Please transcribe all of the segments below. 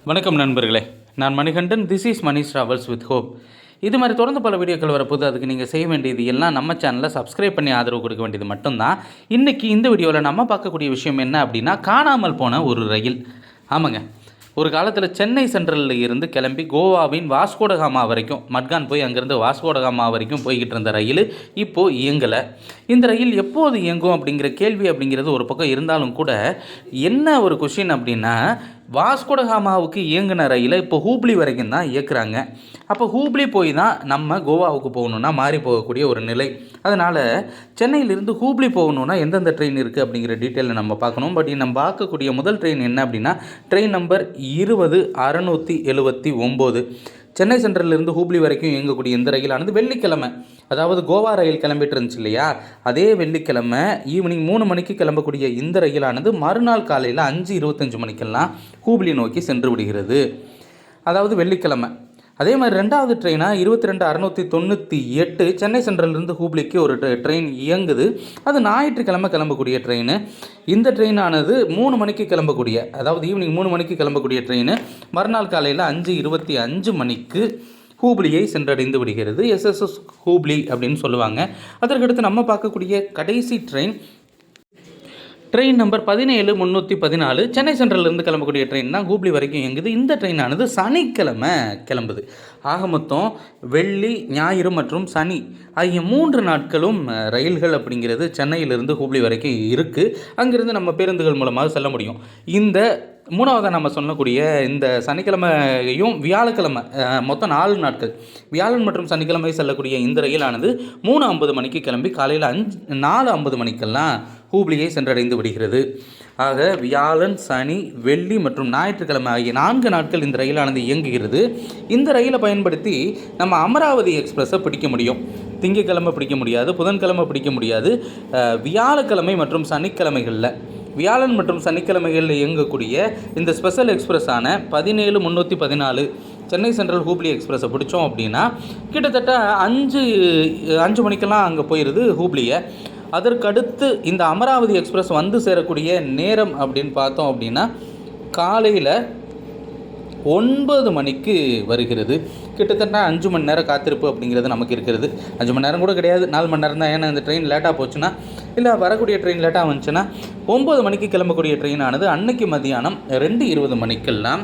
வணக்கம் நண்பர்களே, நான் Manikandan. This is Mani travels with hope. இது மாதிரி தொடர்ந்து பல வீடியோக்கள் வரப்போது. அதுக்கு நீங்கள் செய்ய வேண்டியது எல்லாம் நம்ம சேனலில் சப்ஸ்கிரைப் பண்ணி ஆதரவு கொடுக்க வேண்டியது மட்டும்தான். இன்றைக்கி இந்த வீடியோவில் நம்ம பார்க்கக்கூடிய விஷயம் என்ன அப்படின்னா, காணாமல் போன ஒரு ரயில். ஆமாங்க, ஒரு காலத்தில் சென்னை சென்ட்ரலில் இருந்து கிளம்பி கோவாவின் வாஸ்கோடகாமா வரைக்கும், மட்கான் போய் அங்கேருந்து வாஸ்கோடகாமா வரைக்கும் போய்கிட்டு இருந்த ரயில் இப்போது இயங்கலை. இந்த ரயில் எப்போது இயங்கும் அப்படிங்கிற கேள்வி அப்படிங்கிறது ஒரு பக்கம் இருந்தாலும் கூட, என்ன ஒரு கொஷின் அப்படின்னா, வாஸ்கோடகாமாவுக்கு இயங்கின ரயிலை இப்போ ஹூப்ளி வரைக்கும் தான் இயக்குறாங்க. அப்போ ஹூப்ளி போய் தான் நம்ம கோவாவுக்கு போகணுன்னா மாறி போகக்கூடிய ஒரு நிலை. அதனால் சென்னையிலிருந்து ஹூப்ளி போகணுன்னா எந்தெந்த ட்ரெயின் இருக்குது அப்படிங்கிற டீட்டெயிலில் நம்ம பார்க்கணும். பட் நம்ம பார்க்கக்கூடிய முதல் ட்ரெயின் என்ன அப்படின்னா, ட்ரெயின் நம்பர் 20679. சென்னை சென்ட்ரலிருந்து ஹூப்ளி வரைக்கும் இயங்கக்கூடிய இந்த ரயிலானது வெள்ளிக்கிழமை, அதாவது கோவா ரயில் கிளம்பிட்டு இருந்துச்சு இல்லையா, அதே வெள்ளிக்கிழமை ஈவினிங் 3 மணிக்கு கிளம்பக்கூடிய இந்த ரயிலானது மறுநாள் காலையில் 5:25 மணிக்கெல்லாம் ஹூப்ளி நோக்கி சென்று விடுகிறது. அதாவது வெள்ளிக்கிழமை. அதே மாதிரி ரெண்டாவது ட்ரெயினாக 22698 சென்னை சென்ட்ரலிருந்து ஹூப்ளிக்கு ஒரு ட்ரெயின் இயங்குது. அது ஞாயிற்றுக்கிழமை கிளம்பக்கூடிய ட்ரெயின். இந்த ட்ரெயினானது 3 மணிக்கு கிளம்பக்கூடிய, அதாவது ஈவினிங் 3 மணிக்கு கிளம்பக்கூடிய ட்ரெயின் மறுநாள் காலையில் 5:25 மணிக்கு ஹூப்ளியை சென்றடைந்து விடுகிறது. எஸ்எஸ்எஸ் ஹூப்ளி அப்படின்னு சொல்லுவாங்க. அதற்கடுத்து நம்ம பார்க்கக்கூடிய கடைசி ட்ரெயின் நம்பர் 17314 சென்னை சென்ட்ரலிருந்து கிளம்பக்கூடிய ட்ரெயின் தான் ஹூப்ளி வரைக்கும் இயங்குது. இந்த ட்ரெயினானது சனிக்கிழமை கிளம்புது. ஆக மொத்தம் வெள்ளி, ஞாயிறு மற்றும் சனி ஆகிய 3 நாட்களும் ரயில்கள் அப்படிங்கிறது சென்னையிலிருந்து ஹூப்ளி வரைக்கும் இருக்குது. அங்கிருந்து நம்ம பேருந்துகள் மூலமாக செல்ல முடியும். இந்த மூணாவதாக நம்ம சொல்லக்கூடிய இந்த சனிக்கிழமையும் வியாழக்கிழமை, மொத்தம் 4 நாட்கள், வியாழன் மற்றும் சனிக்கிழமை செல்லக்கூடிய இந்த ரயிலானது 3:50 மணிக்கு கிளம்பி காலையில் 4:50 மணிக்கெல்லாம் ஹூப்ளியை சென்றடைந்து விடுகிறது. ஆக வியாழன், சனி, வெள்ளி மற்றும் ஞாயிற்றுக்கிழமை ஆகிய 4 நாட்கள் இந்த ரயிலானது இயங்குகிறது. இந்த ரயிலை பயன்படுத்தி நம்ம அமராவதி எக்ஸ்பிரஸை பிடிக்க முடியும். திங்கட்கிழமை பிடிக்க முடியாது, புதன்கிழமை பிடிக்க முடியாது. வியாழக்கிழமை மற்றும் சனிக்கிழமைகளில், வியாழன் மற்றும் சனிக்கிழமைகளில் இயங்கக்கூடிய இந்த ஸ்பெஷல் எக்ஸ்பிரஸான 17314 சென்னை சென்ட்ரல் ஹூப்ளி எக்ஸ்பிரஸை பிடிச்சோம் அப்படின்னா கிட்டத்தட்ட 5 மணிக்கெல்லாம் அங்கே போயிடுது ஹூப்ளியை. அதற்கடுத்து இந்த அமராவதி எக்ஸ்பிரஸ் வந்து சேரக்கூடிய நேரம் அப்படின்னு பார்த்தோம் அப்படின்னா காலையில் 9 மணிக்கு வருகிறது. கிட்டத்தட்ட 5 மணி நேரம் காத்திருப்பு அப்படிங்கிறது நமக்கு இருக்கிறது. 5 மணி நேரம் கூட கிடையாது, 4 மணி நேரம் தான். ஏன்னா இந்த ட்ரெயின் லேட்டாக போச்சுன்னா, இல்லை வரக்கூடிய ட்ரெயின் லேட்டாக வந்துச்சுன்னா 9 மணிக்கு கிளம்பக்கூடிய ட்ரெயினானது அன்னைக்கு மதியானம் 2:20 மணிக்கெல்லாம்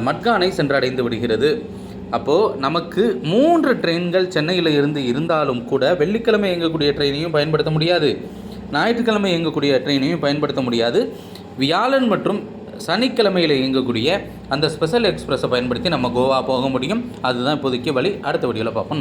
மட்கானை சென்றடைந்து விடுகிறது. அப்போது நமக்கு 3 ட்ரெயின்கள் சென்னையில் இருந்தாலும் கூட வெள்ளிக்கிழமை இயங்கக்கூடிய ட்ரெயினையும் பயன்படுத்த முடியாது, ஞாயிற்றுக்கிழமை இயங்கக்கூடிய ட்ரெயினையும் பயன்படுத்த முடியாது. வியாழன் மற்றும் சனிக்கிழமையில் இயங்கக்கூடிய அந்த ஸ்பெஷல் எக்ஸ்பிரஸை பயன்படுத்தி நம்ம கோவா போக முடியும். அதுதான் இப்போதைக்கு வழி. அடுத்த வீடியோவில் பார்ப்போம்.